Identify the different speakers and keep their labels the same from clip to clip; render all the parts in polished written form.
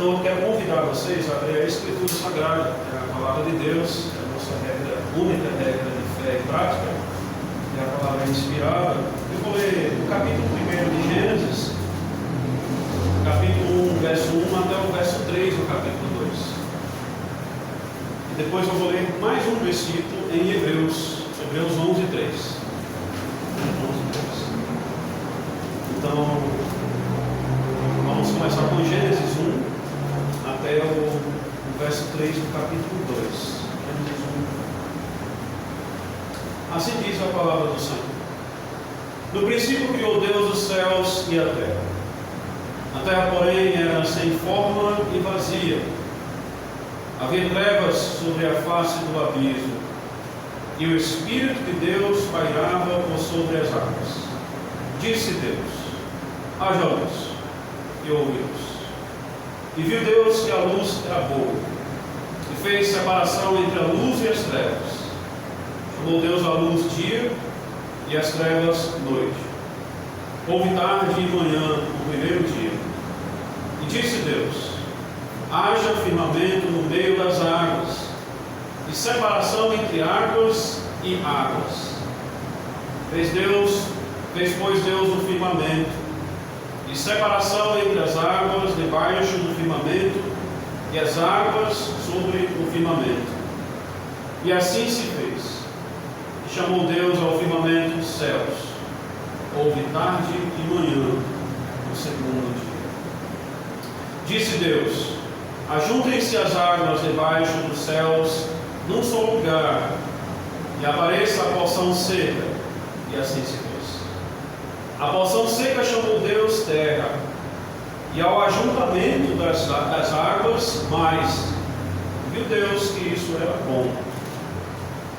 Speaker 1: Então eu quero convidar vocês a ler a Escritura Sagrada, é a palavra de Deus, é a nossa regra, única regra de fé e prática, é a palavra inspirada. Eu vou ler o capítulo 1 de Gênesis, capítulo 1, verso 1 até o verso 3 do capítulo 2. E depois eu vou ler mais um versículo em Hebreus 11, 3. Então, vamos começar com Gênesis 1 até o verso 3 do capítulo 2. Gênesis 1. Assim diz a palavra do Senhor. No princípio criou Deus os céus e a terra. A terra, porém, era sem forma e vazia. Havia trevas sobre a face do abismo, e o Espírito de Deus pairava por sobre as águas. Disse Deus: haja luz, e houve luz. E viu Deus que a luz era boa, e fez separação entre a luz e as trevas. Chamou Deus a luz dia, e as trevas noite. Houve tarde e manhã, o primeiro dia. E disse Deus: haja firmamento no meio das águas, e separação entre águas e águas. Fez pois Deus o firmamento, e separação entre as águas debaixo do firmamento, e as águas sobre o firmamento. E assim se fez. E chamou Deus ao firmamento dos céus. Houve tarde e manhã, o segundo dia. Disse Deus: ajuntem-se as águas debaixo dos céus num só lugar, e apareça a porção seca. E assim se fez. A porção seca chamou Deus terra, e ao ajuntamento das águas mais. Viu Deus que isso era bom.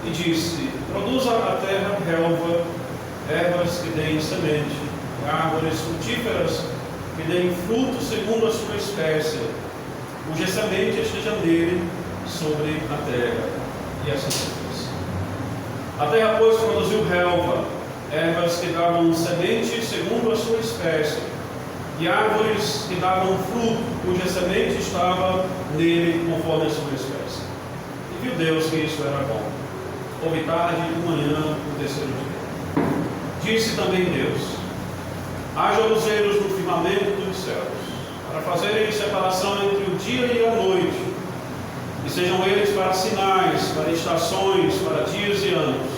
Speaker 1: E disse: produza a terra relva, ervas que deem semente, árvores frutíferas que deem fruto segundo a sua espécie, cuja semente esteja nele sobre a terra. E assim se fez. A terra, pois, produziu relva, ervas que davam semente segundo a sua espécie, e árvores que davam fruto, cuja semente estava nele conforme a sua espécie. E viu Deus que isso era bom. Houve tarde e manhã, o terceiro dia. Disse também Deus: haja luzeiros no firmamento dos céus, para fazerem separação entre o dia e a noite, e sejam eles para sinais, para estações, para dias e anos.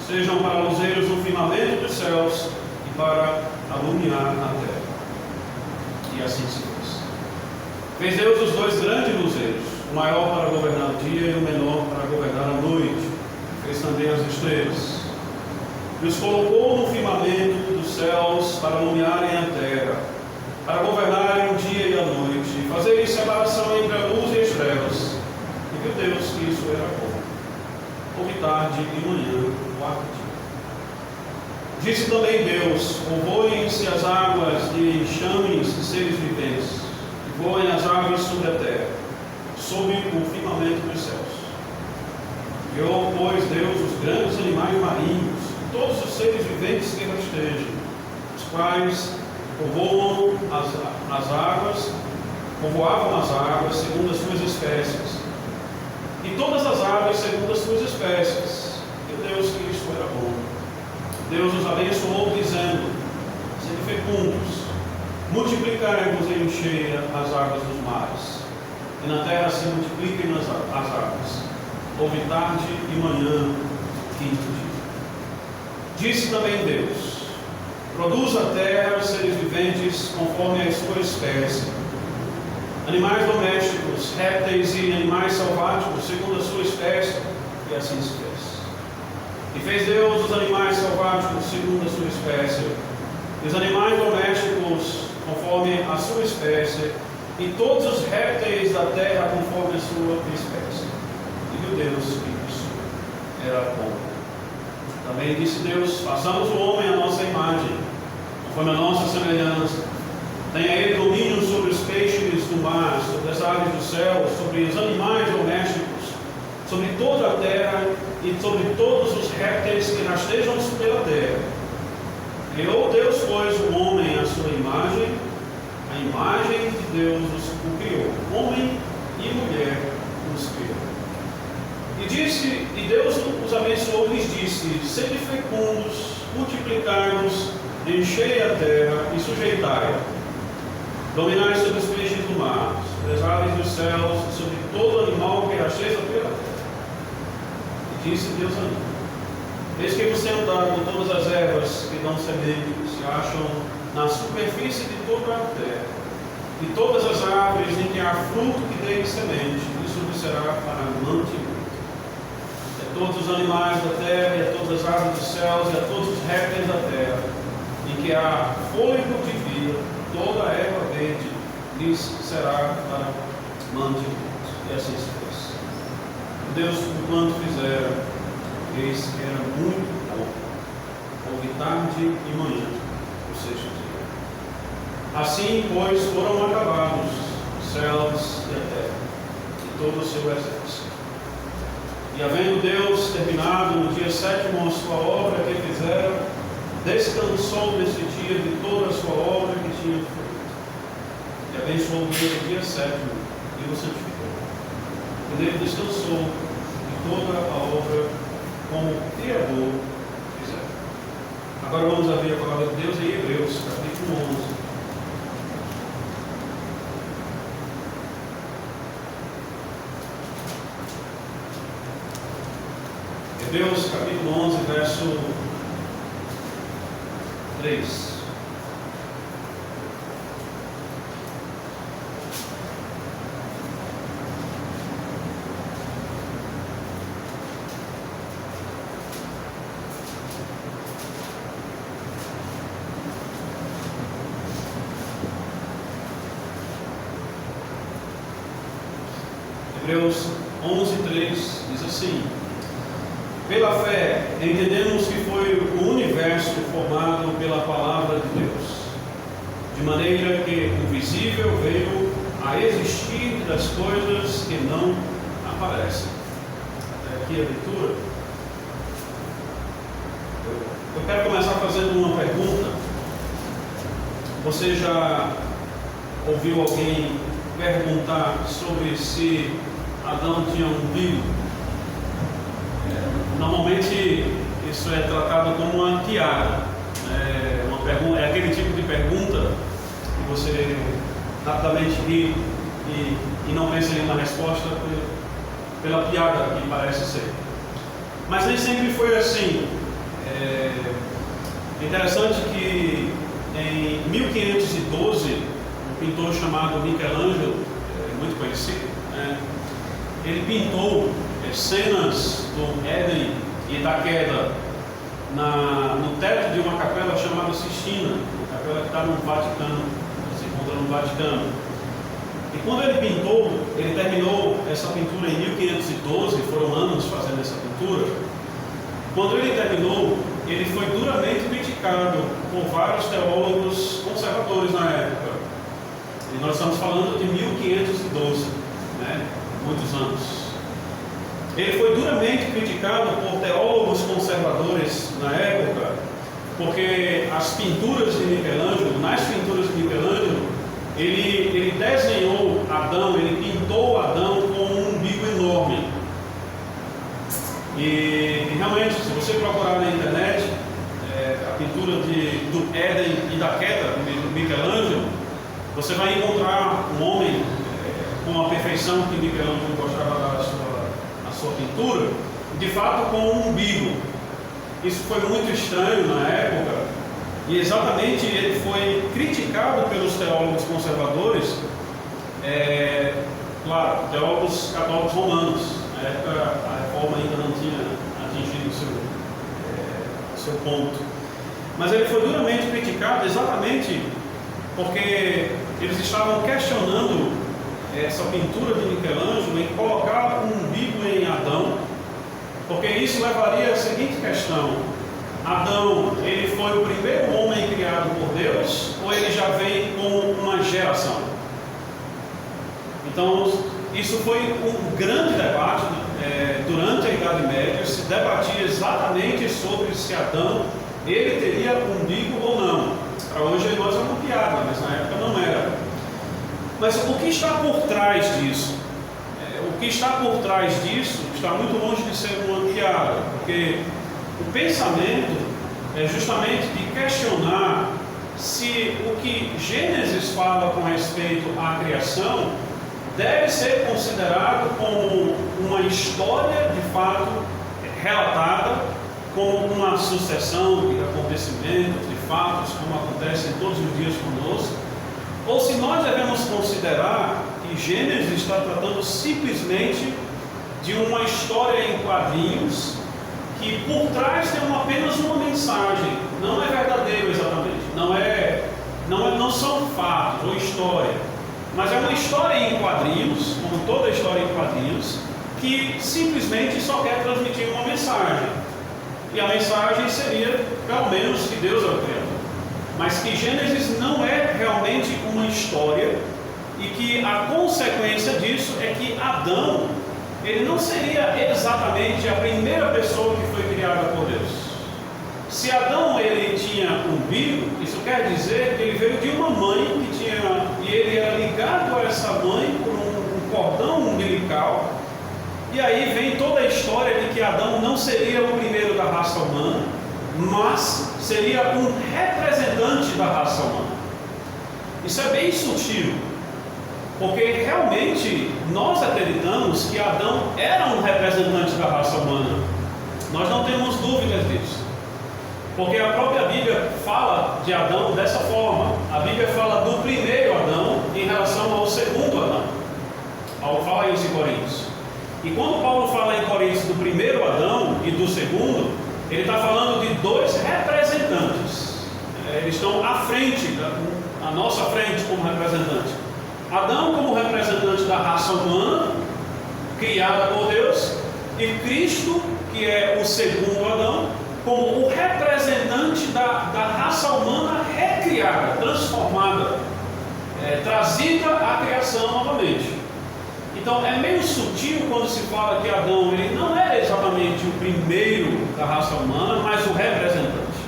Speaker 1: Sejam para luzeiros no firmamento dos céus e para alumiar a terra. E assim se fez. Fez Deus os dois grandes luzeiros, o maior para governar o dia e o menor para governar a noite. Fez também as estrelas. E os colocou no firmamento dos céus para alumiarem a terra, para governarem o dia e a noite, e fazerem separação entre a luz e as trevas. E viu Deus que isso era bom. Houve tarde e manhã, o quarto dia. Disse também Deus: povoem-se as águas de enxames de seres viventes, e voem as aves sobre a terra, sob o firmamento dos céus. Criou, pois, Deus os grandes animais marinhos, todos os seres viventes que rastejam, os quais povoavam as águas segundo as suas espécies, e todas as aves segundo as suas espécies. E Deus que isso era bom. Deus os abençoou, dizendo: sede fecundos, multiplicai-vos e enchei as águas dos mares, e na terra se multipliquem as águas. Houve tarde e manhã, quinto dia. Disse também Deus: produz a terra os seres viventes conforme a sua espécie, animais domésticos, répteis e animais selváticos, segundo a sua espécie. E assim se fez. E fez Deus os animais selváticos segundo a sua espécie, e os animais domésticos conforme a sua espécie, e todos os répteis da terra conforme a sua espécie. E viu Deus que isso era bom. Também disse Deus: façamos o homem à nossa imagem, conforme a nossa semelhança. Tenha ele domínio sobre os peixes do mar, sobre as aves do céu, sobre os animais domésticos, sobre toda a terra e sobre todos os répteis que rastejam pela terra. Criou Deus, pois, o homem à sua imagem, a imagem de Deus o criou, homem e mulher os criou. E Deus os abençoou e lhes disse: sede fecundos, multiplicai-vos, enchei a terra e sujeitai-a. Dominai sobre os peixes do mar, sobre as aves dos céus, e sobre todo animal que rasteja pela terra. E disse Deus a mim: eis que vos tenho dado todas as ervas que dão semente, que se acham na superfície de toda a terra, e todas as árvores em que há fruto que dê semente, isso vos será para mantimento. E a todos os animais da terra, e a todas as aves dos céus, e a todos os répteis da terra, em que há fôlego de vida, toda a erva verde lhes será para mantimento. E assim se fez. Deus, quando fizera, eis que era muito bom. Houve tarde e manhã, o sexto dia. Assim, pois, foram acabados os céus e a terra, e todo o seu exército. E havendo Deus terminado no dia sétimo a sua obra que fizera, descansou nesse dia de toda a sua obra que tinha feito. E abençoou Deus no dia sétimo e o santificou. E nele descansou de toda a obra como o Criador fizera. Agora vamos abrir a palavra de Deus em Hebreus, capítulo 11. Hebreus capítulo 11, verso 3. Hebreus 11, 3 diz assim: pela fé, entendemos que foi o universo formado pela palavra de Deus, de maneira que o visível veio a existir das coisas que não aparecem. Até aqui a leitura. Eu quero começar fazendo uma pergunta. Você já ouviu alguém perguntar sobre se Adão tinha um umbigo? Normalmente isso é tratado como uma piada. É aquele tipo de pergunta que você rapidamente ri e não pensa em uma resposta pela piada que parece ser. Mas nem sempre foi assim. É interessante que em 1512, um pintor chamado Michelangelo, muito conhecido, ele pintou cenas do Éden e da queda no teto de uma capela chamada Sistina, uma capela que está no Vaticano, se encontra no Vaticano. E quando ele pintou, ele terminou essa pintura em 1512, foram anos fazendo essa pintura. Quando ele terminou, ele foi duramente criticado por vários teólogos conservadores na época. E nós estamos falando de 1512, muitos anos. Ele foi duramente criticado por teólogos conservadores na época, porque as pinturas de Michelangelo, nas pinturas de Michelangelo, ele desenhou Adão, ele pintou Adão com um umbigo enorme. E realmente, se você procurar na internet a pintura do Éden e da queda de Michelangelo, você vai encontrar um homem com a perfeição que Michelangelo gostava da sua pintura, de fato com um umbigo. Isso foi muito estranho na época, e exatamente ele foi criticado pelos teólogos conservadores, claro, teólogos católicos romanos. Na época a reforma ainda não tinha atingido o seu ponto. Mas ele foi duramente criticado exatamente porque eles estavam questionando essa pintura de Michelangelo em colocar um umbigo em Adão, porque isso levaria à seguinte questão: Adão, ele foi o primeiro homem criado por Deus, ou ele já vem com uma geração? Então, isso foi um grande debate. Durante a Idade Média se debatia exatamente sobre se Adão ele teria umbigo ou não. Para hoje nós é uma piada, mas na época não era. Mas o que está por trás disso? O que está por trás disso está muito longe de ser uma piada, porque o pensamento é justamente de questionar se o que Gênesis fala com respeito à criação deve ser considerado como uma história de fato relatada, como uma sucessão de acontecimentos, de fatos, como acontecem todos os dias conosco, ou se nós devemos considerar que Gênesis está tratando simplesmente de uma história em quadrinhos que por trás tem apenas uma mensagem, não é verdadeiro exatamente, não são fatos ou história, mas é uma história em quadrinhos, como toda história em quadrinhos, que simplesmente só quer transmitir uma mensagem. E a mensagem seria, pelo menos, que Deus é o Criador. Mas que Gênesis não é realmente uma história e que a consequência disso é que Adão, ele não seria exatamente a primeira pessoa que foi criada por Deus. Se Adão ele tinha umbigo, isso quer dizer que ele veio de uma mãe que tinha, e ele era ligado a essa mãe por um cordão umbilical. E aí vem toda a história de que Adão não seria o primeiro da raça humana, mas seria um representante da raça humana. Isso é bem sutil, porque realmente nós acreditamos que Adão era um representante da raça humana. Nós não temos dúvidas disso, porque a própria Bíblia fala de Adão dessa forma. A Bíblia fala do primeiro Adão em relação ao segundo Adão. Paulo fala isso em Coríntios. E quando Paulo fala em Coríntios do primeiro Adão e do segundo, ele está falando de dois representantes. Eles estão à frente, à nossa frente como representante. Adão como representante da raça humana, criada por Deus, e Cristo, que é o segundo Adão, como o representante da raça humana recriada, transformada, trazida à criação novamente. Então é meio sutil quando se fala que Adão ele não era exatamente o primeiro da raça humana, mas o representante.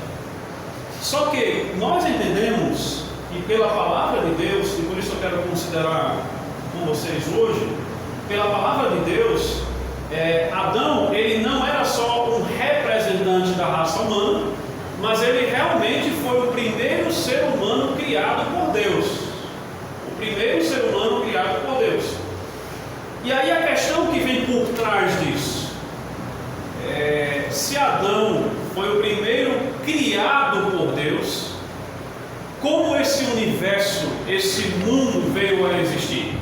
Speaker 1: Só que nós entendemos, e pela palavra de Deus, e por isso eu quero considerar com vocês hoje, pela palavra de Deus, Adão ele não era só um representante da raça humana, mas ele realmente foi o primeiro ser humano criado por Deus. O primeiro ser humano criado por Deus. E aí a questão que vem por trás disso, se Adão foi o primeiro criado por Deus, como esse universo, esse mundo veio a existir?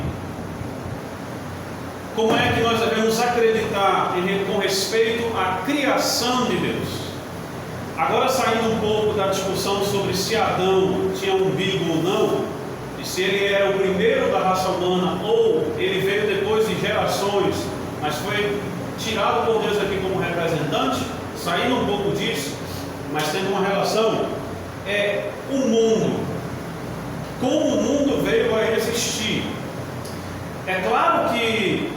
Speaker 1: Como é que nós devemos acreditar com respeito à criação de Deus? Agora saindo um pouco da discussão sobre se Adão tinha umbigo ou não, e se ele era o primeiro da raça humana ou ele veio depois de gerações, mas foi tirado por Deus aqui como representante, saindo um pouco disso, mas tendo uma relação, o mundo. Como o mundo veio a existir? É claro que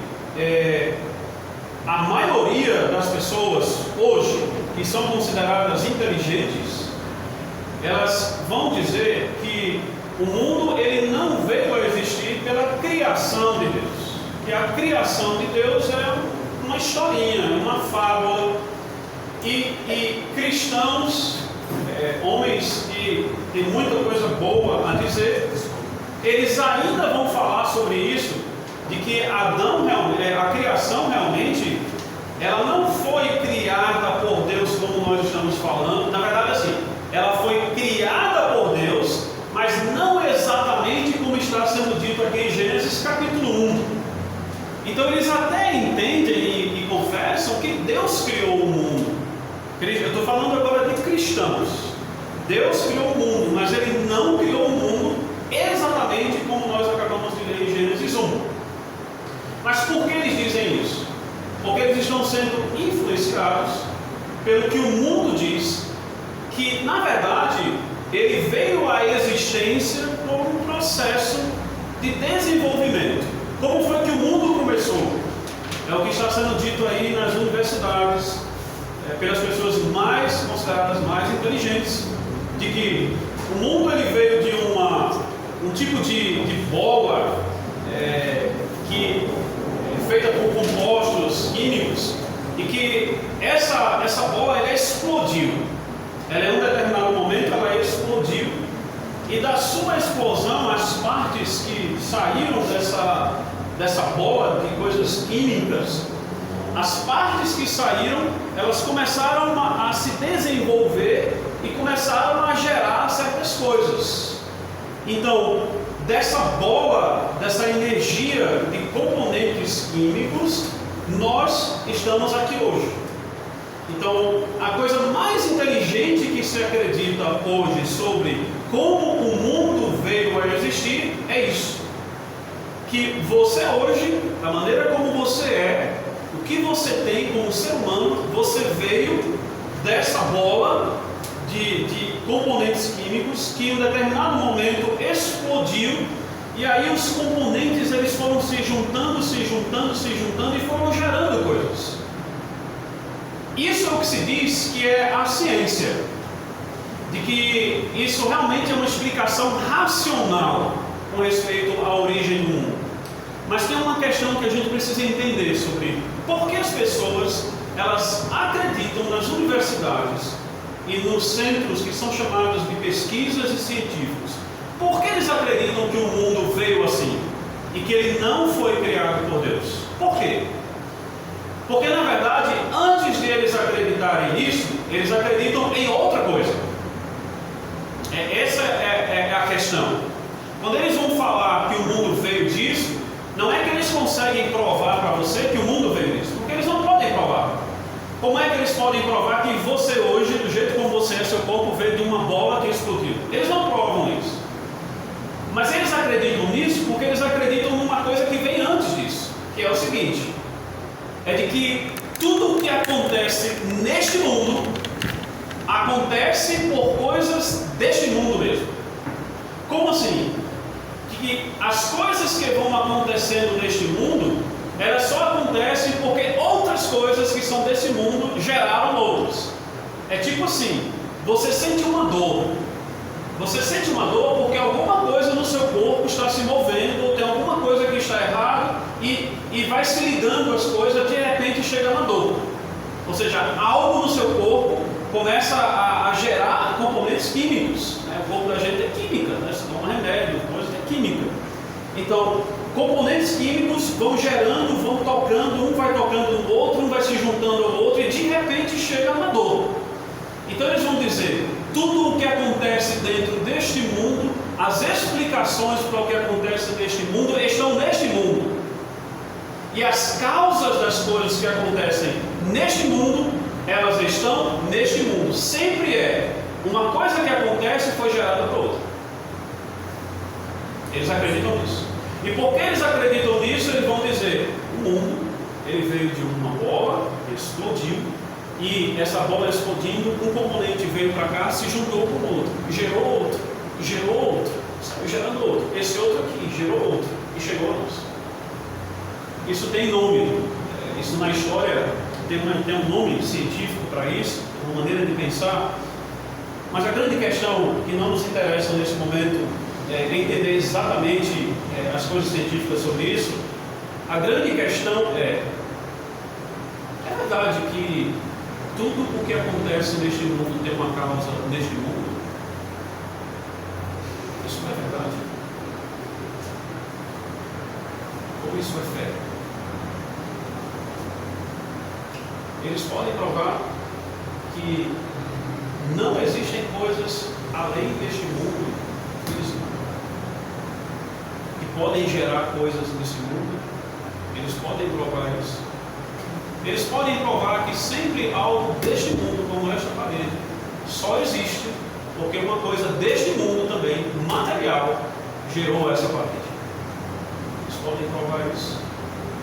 Speaker 1: a maioria das pessoas hoje, que são consideradas inteligentes, elas vão dizer que o mundo ele não veio a existir pela criação de Deus. Que a criação de Deus é uma historinha, uma fábula. E cristãos, homens que têm muita coisa boa a dizer, eles ainda vão falar sobre isso, de que Adão, a criação realmente, ela não foi criada por Deus como nós estamos falando. Na verdade, assim, ela foi criada por Deus, mas não exatamente como está sendo dito aqui em Gênesis capítulo 1. Então eles até entendem e confessam que Deus criou o mundo. Eu estou falando agora de cristãos. Deus criou o mundo, mas Ele não criou o mundo exatamente como nós acabamos de ler em Gênesis 1. Mas por que eles dizem isso? Porque eles estão sendo influenciados pelo que o mundo diz, que na verdade ele veio à existência por um processo de desenvolvimento. Como foi que o mundo começou? É o que está sendo dito aí nas universidades, pelas pessoas consideradas mais inteligentes, de que o mundo ele veio de um tipo de bola que é feita por compostos químicos, e que essa bola ela explodiu. Ela, em um determinado momento, ela explodiu. E da sua explosão, as partes que saíram dessa bola de coisas químicas, as partes que saíram, elas começaram a se desenvolver e começaram a gerar certas coisas. Então, dessa bola, dessa energia de componentes químicos, nós estamos aqui hoje. Então, a coisa mais inteligente que se acredita hoje sobre como o mundo veio a existir é isso: que você hoje, da maneira como você é, o que você tem como ser humano, você veio dessa bola de componentes químicos que em um determinado momento explodiu, e aí os componentes eles foram se juntando e foram gerando coisas. Isso é o que se diz que é a ciência, de que isso realmente é uma explicação racional com respeito à origem do mundo. Mas tem uma questão que a gente precisa entender sobre por que as pessoas elas acreditam nas universidades e nos centros que são chamados de pesquisas e científicos. Por que eles acreditam que o mundo veio assim e que ele não foi criado por Deus? Por quê? Porque, na verdade, antes de eles acreditarem nisso, eles acreditam em outra coisa. Essa é a questão. Quando eles vão falar que o mundo veio disso, não é que eles conseguem provar para você que o mundo veio disso, porque eles não podem provar. Como é que eles podem provar que você hoje, do jeito como você é, seu corpo veio de uma bola que explodiu? Eles não provam isso. Mas eles acreditam nisso porque eles acreditam numa coisa que vem antes disso, que é o seguinte: é de que tudo o que acontece neste mundo acontece por coisas deste mundo mesmo. Como assim? Que as coisas que vão acontecendo neste mundo, elas só acontecem porque outras coisas que são desse mundo geraram outras. É tipo assim: você sente uma dor. Você sente uma dor porque alguma coisa no seu corpo está se movendo, ou tem alguma coisa que está errada, e vai se ligando as coisas, de repente chega uma dor. Ou seja, algo no seu corpo começa a gerar componentes químicos. O corpo da gente é química, né? Você toma remédio, coisa é química. Então, componentes químicos vão gerando, vão tocando, um vai tocando no outro, um vai se juntando ao outro, e de repente chega uma dor. Então eles vão dizer: tudo o que acontece dentro deste mundo, as explicações para o que acontece neste mundo estão neste mundo. E as causas das coisas que acontecem neste mundo, elas estão neste mundo. Sempre é uma coisa que acontece e foi gerada por outra. Eles acreditam nisso. E porque eles acreditam nisso, eles vão dizer: o mundo ele veio de uma bola, explodiu, e essa bola explodindo, um componente veio para cá, se juntou com o outro, gerou outro, saiu gerando outro, esse outro aqui gerou outro, e chegou a nós. Isso tem nome, isso na história tem um nome científico para isso, uma maneira de pensar. Mas a grande questão que não nos interessa nesse momento é entender exatamente as coisas científicas sobre isso. A grande questão é verdade que tudo o que acontece neste mundo tem uma causa neste mundo? Isso não é verdade? Ou isso é fé? Eles podem provar que não existem coisas além deste mundo físico que podem gerar coisas nesse mundo. Eles podem provar isso. Eles podem provar que sempre algo deste mundo, como esta parede, só existe porque uma coisa deste mundo também, material, gerou essa parede. Eles podem provar isso.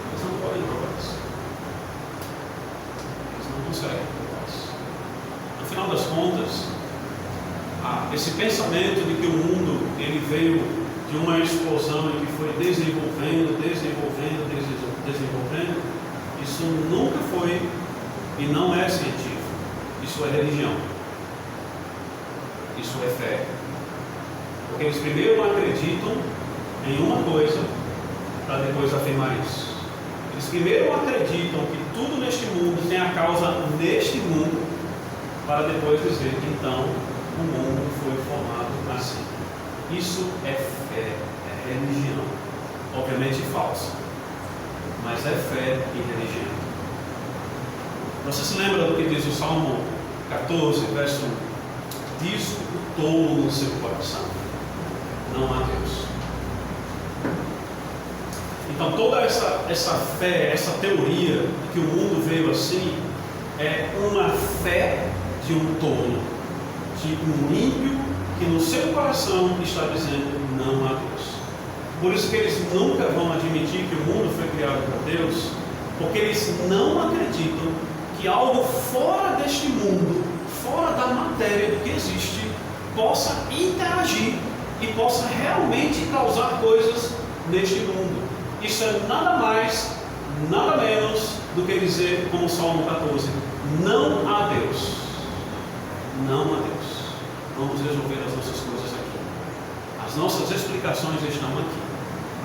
Speaker 1: Eles não podem provar isso. Eles não conseguem provar isso. No final das contas, esse pensamento de que o mundo ele veio de uma explosão e que foi desenvolvendo, isso nunca foi e não é científico. Isso é religião. Isso é fé. Porque eles primeiro acreditam em uma coisa para depois afirmar isso. Eles primeiro acreditam que tudo neste mundo tem a causa neste mundo, para depois dizer que então o mundo foi formado assim. Isso é fé, é religião. Obviamente falsa, mas é fé e religião. Você se lembra do que diz o Salmo 14, verso 1? Diz o tolo no seu coração: não há Deus. Então toda essa fé, essa teoria de que o mundo veio assim, é uma fé de um tolo, de um ímpio que no seu coração está dizendo: não há Deus. Por isso que eles nunca vão admitir que o mundo foi criado por Deus, porque eles não acreditam que algo fora deste mundo, fora da matéria do que existe, possa interagir e possa realmente causar coisas neste mundo. Isso é nada mais, nada menos do que dizer, como o Salmo 14, não há Deus. Não há Deus. Vamos resolver as nossas coisas aqui. As nossas explicações estão aqui.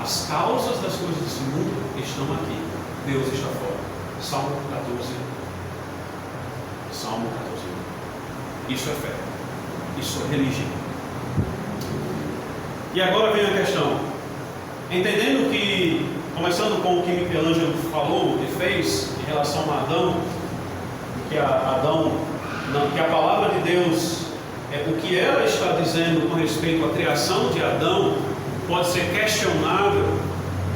Speaker 1: As causas das coisas desse mundo estão aqui. Deus está fora. Salmo 14. Salmo 14. Isso é fé. Isso é religião. E agora vem a questão. Entendendo que, começando com o que Michelangelo falou e fez em relação a Adão, que a palavra de Deus, o que ela está dizendo com respeito à criação de Adão, pode ser questionável,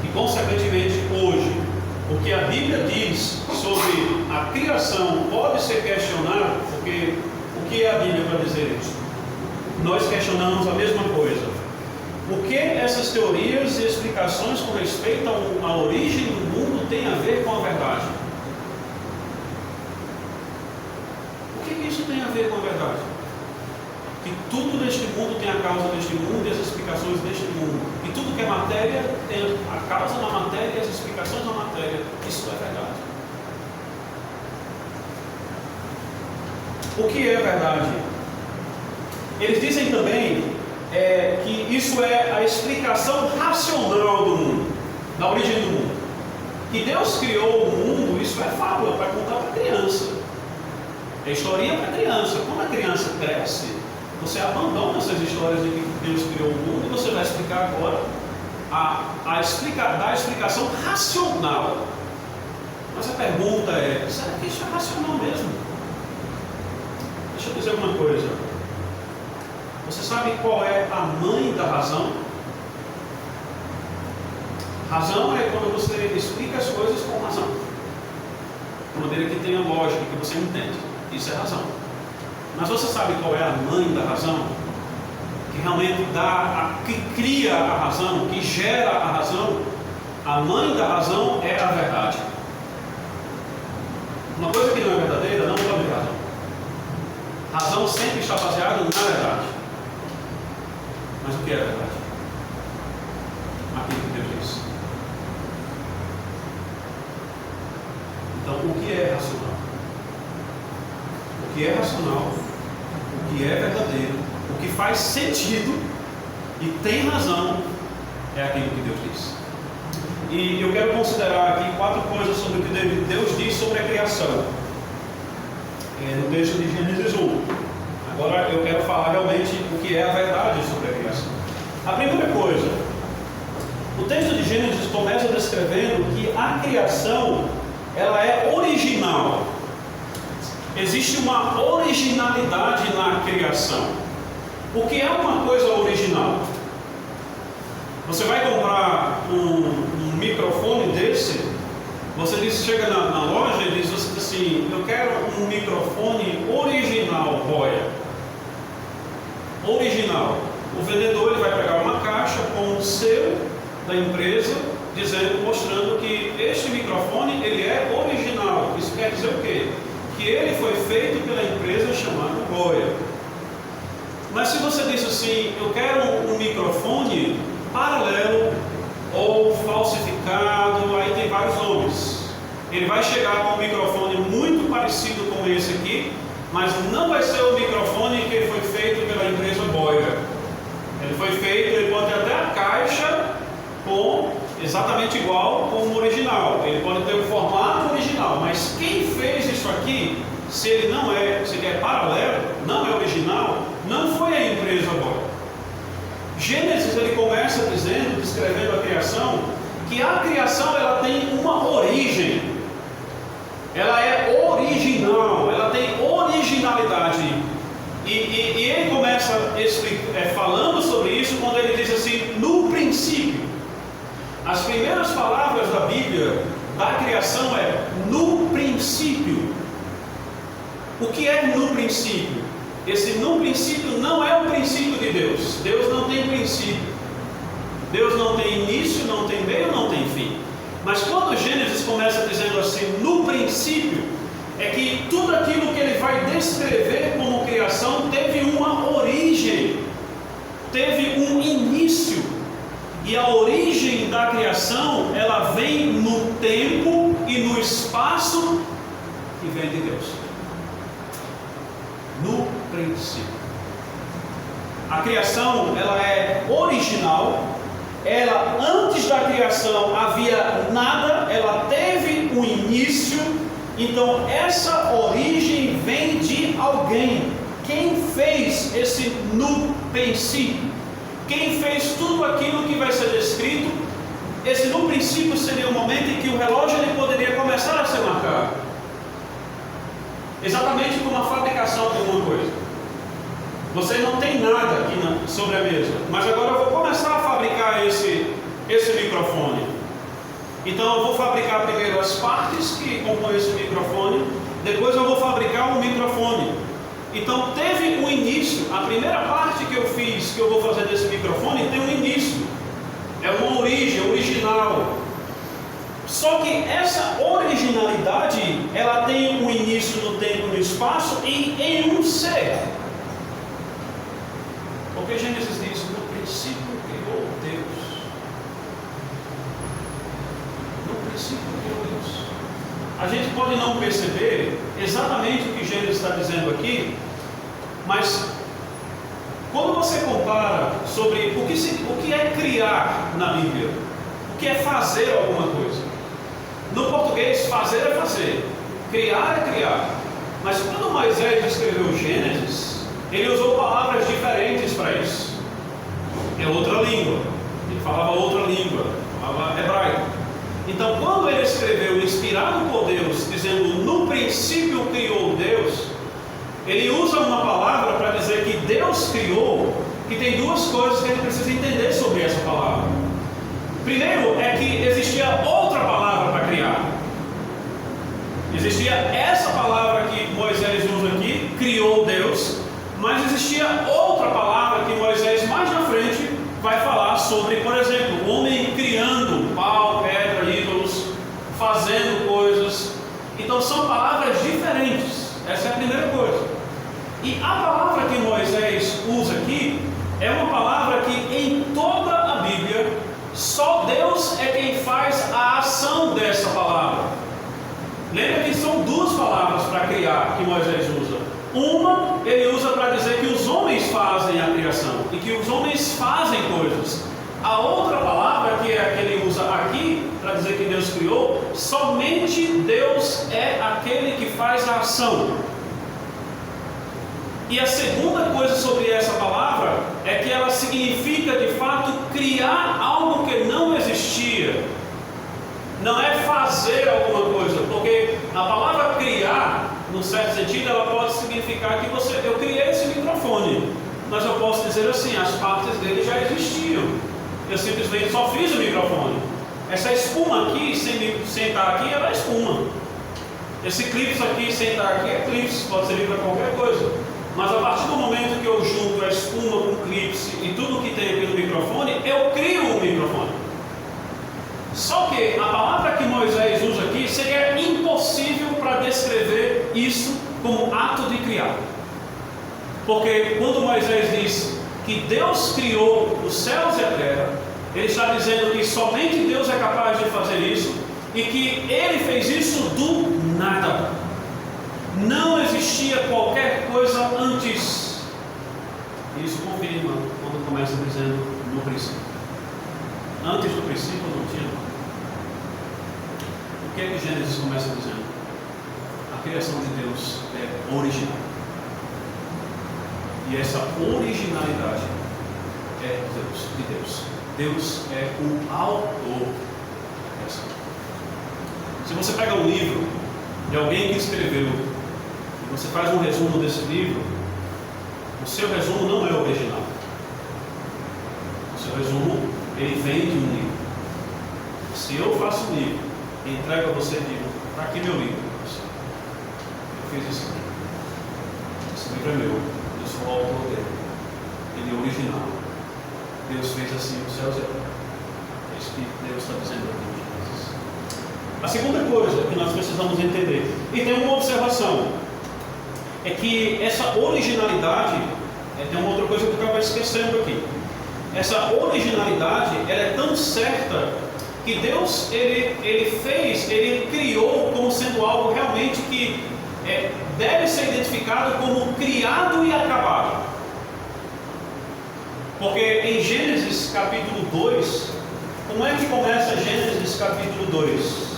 Speaker 1: e consequentemente hoje, o que a Bíblia diz sobre a criação pode ser questionável, porque o que é a Bíblia para dizer isso? Nós questionamos a mesma coisa. O que essas teorias e explicações com respeito à origem do mundo têm a ver com a verdade? O que isso tem a ver com a verdade? Que tudo neste mundo tem a causa deste mundo e as explicações deste mundo. E tudo que é matéria tem a causa na matéria e as explicações na matéria. Isso é verdade. O que é verdade? Eles dizem também que isso é a explicação racional do mundo, da origem do mundo. Que Deus criou o mundo, isso é fábula para contar para criança. É historinha para criança. Quando a criança cresce, você abandona essas histórias de que Deus criou o mundo e você vai explicar agora dar a explicação racional. Mas a pergunta é: será que isso é racional mesmo? Deixa eu dizer uma coisa. Você sabe qual é a mãe da razão? Razão é quando você explica as coisas com razão, de maneira que tenha lógica, que você entende. Isso é razão. Mas você sabe qual é a mãe da razão? Que realmente que cria a razão, que gera a razão? A mãe da razão é a verdade. Uma coisa que não é verdadeira não pode ter razão. Razão sempre está baseada na verdade. Mas o que é verdade? Aquilo que Deus disse. Então, o que é racional? O que é racional, o que é verdadeiro, o que faz sentido e tem razão é aquilo que Deus disse. E eu quero considerar aqui 4 coisas sobre o que Deus diz sobre a criação. No texto de Gênesis 1. Agora eu quero falar realmente o que é a verdade sobre a criação. A primeira coisa, o texto de Gênesis começa descrevendo que a criação, ela é original. Existe uma originalidade na criação. O que é uma coisa original? Você vai comprar um microfone desse, você chega na loja e diz assim: eu quero um microfone original, Boya. Original. O vendedor ele vai pegar uma caixa com o selo da empresa, mostrando que este microfone ele é original. Isso quer dizer o quê? Que ele foi feito pela empresa chamada Boya. Mas se você diz assim: eu quero um microfone paralelo ou falsificado, aí tem vários nomes. Ele vai chegar com um microfone muito parecido com esse aqui, mas não vai ser o microfone que foi feito pela empresa Boya. Ele foi feito, ele pode ter até a caixa com exatamente igual como o original. Ele pode ter o formato original, mas quem fez isso aqui, se ele é paralelo, não é original, não foi a empresa agora. Gênesis, ele começa descrevendo a criação, que a criação ela tem uma origem, ela é original, ela tem originalidade. E ele começa falando sobre isso quando ele diz assim, no princípio. As primeiras palavras da Bíblia, da criação é no princípio. O que é no princípio? Esse no princípio não é o princípio de Deus. Deus não tem princípio. Deus não tem início, não tem meio, não tem fim. Mas quando Gênesis começa dizendo assim, no princípio, é que tudo aquilo que ele vai descrever como criação teve uma origem, teve um início. E a origem da criação, ela vem no tempo e no espaço que vem de Deus. No princípio. A criação, ela é original. Ela, antes da criação, havia nada. Ela teve um início. Então, essa origem vem de alguém. Quem fez esse no princípio? Quem fez tudo aquilo que vai ser descrito? Esse no princípio seria o momento em que o relógio ele poderia começar a ser marcado. Exatamente como a fabricação de uma coisa. Você não tem nada aqui sobre a mesa, mas agora eu vou começar a fabricar esse microfone. Então eu vou fabricar primeiro as partes que compõem esse microfone, depois eu vou fabricar o microfone. Então teve um início. A primeira parte que eu fiz, que eu vou fazer desse microfone, tem um início. É uma origem, original. Só que essa originalidade, ela tem um início no tempo e no espaço e em um ser. Porque Gênesis diz, no princípio criou Deus. No princípio criou Deus. A gente pode não perceber exatamente o que Gênesis está dizendo aqui, mas quando você compara sobre o que é criar na Bíblia, o que é fazer alguma coisa. No português, fazer é fazer, criar é criar. Mas quando Moisés escreveu Gênesis, ele usou palavras diferentes para isso. É outra língua. Ele falava outra língua, falava hebraico. Então, quando ele escreveu, inspirado por Deus, dizendo, no princípio criou Deus, ele usa uma palavra para dizer que Deus criou, que tem duas coisas que a gente precisa entender sobre essa palavra. Primeiro, é que existia outra palavra para criar. Existia essa palavra que Moisés usa aqui, criou Deus, mas existia outra palavra que Moisés mais na frente vai falar sobre, por exemplo, o homem criando pau, pedra, ídolos, fazendo coisas. Então são palavras diferentes. Essa é a primeira coisa. E a palavra que Moisés usa aqui é uma palavra que em toda a Bíblia só Deus é quem faz a ação dessa palavra. Lembra que são duas palavras para criar que Moisés usa. Uma, ele usa para dizer que os homens fazem a criação e que os homens fazem coisas. A outra palavra, que é a que ele usa aqui, para dizer que Deus criou, somente Deus é aquele que faz a ação. E a segunda coisa sobre essa palavra é que ela significa de fato criar algo que não existia. Não é fazer alguma coisa, porque a palavra criar, num certo sentido, ela pode significar que eu criei esse microfone, mas eu posso dizer assim, as partes dele já existiam. Eu simplesmente só fiz o microfone. Essa espuma aqui, sem estar aqui, ela é espuma. Esse clips aqui, sem estar aqui, é clips, pode servir para qualquer coisa. Mas a partir do momento que eu junto a espuma com o clips e tudo que tem aqui no microfone, eu crio um microfone. Só que a palavra que Moisés usa aqui seria impossível para descrever isso como ato de criar. Porque quando Moisés diz que Deus criou os céus e a terra, ele está dizendo que somente Deus é capaz de fazer isso e que ele fez isso do nada. Não existia qualquer coisa antes. Isso confirma quando começa dizendo no princípio. Antes do princípio não tinha nada. O que é que Gênesis começa dizendo? A criação de Deus é original. E essa originalidade é de Deus. Deus é o autor da criação. Se você pega um livro de alguém que escreveu e você faz um resumo desse livro, o seu resumo não é original. O seu resumo, ele vem de um livro. Se eu faço um livro e entrego a você e digo, está aqui meu livro. Eu fiz isso aqui. Esse livro é meu. Eu sou o autor dele. Ele é original. Deus fez assim os céus e a terra. É isso que Deus está dizendo aqui. A segunda coisa que nós precisamos entender, e tem uma observação, é que essa originalidade, tem uma outra coisa que eu acabo esquecendo aqui. Essa originalidade, ela é tão certa que Deus, ele criou como sendo algo realmente que deve ser identificado como criado e acabado. Porque em Gênesis capítulo 2, como é que começa Gênesis capítulo 2?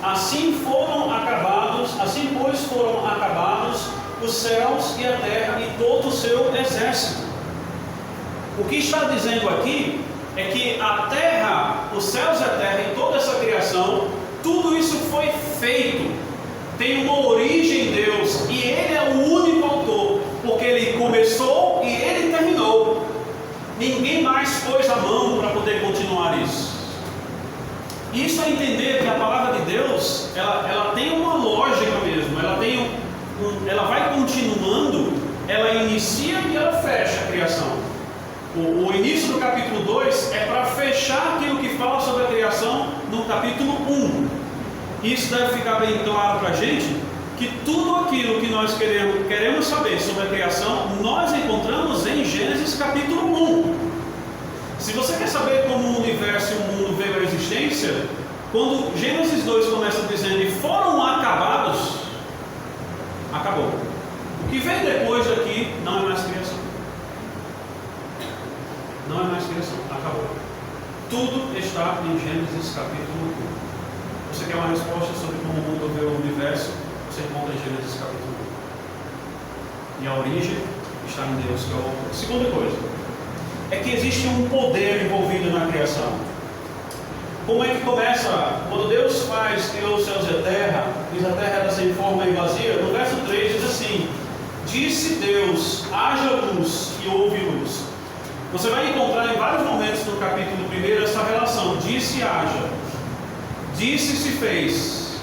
Speaker 1: Assim pois foram acabados os céus e a terra e todo o seu exército. O que está dizendo aqui é que a terra, os céus e a terra e toda essa criação, tudo isso foi feito, tem uma origem em Deus, e Ele é o único autor, porque Ele começou e Ele terminou. Ninguém mais pôs a mão para poder continuar isso. Isso é entender que a palavra de Deus, ela tem uma lógica mesmo, ela vai continuando, ela inicia e ela fecha a criação. O início do capítulo 2 é para fechar aquilo que fala sobre a criação no capítulo 1. Isso deve ficar bem claro para a gente, que tudo aquilo que nós queremos saber sobre a criação, nós encontramos em Gênesis capítulo 1. Se você quer saber como o universo e o mundo veio à existência, quando Gênesis 2 começa dizendo e foram acabados, acabou. O que vem depois daqui não é mais criação. Não é mais criação, acabou. Tudo está em Gênesis capítulo 1. Você quer uma resposta sobre como o mundo veio ao universo? Você encontra em Gênesis capítulo 1. E a origem está em Deus, que é o autor. Segunda coisa, é que existe um poder envolvido na criação. Como é que começa? Quando Deus criou os céus e a terra, diz a terra era sem forma e vazia, no verso 3 diz assim: disse Deus, haja luz, e houve luz. Você vai encontrar em vários momentos no capítulo 1 essa relação: disse, haja, disse, se fez,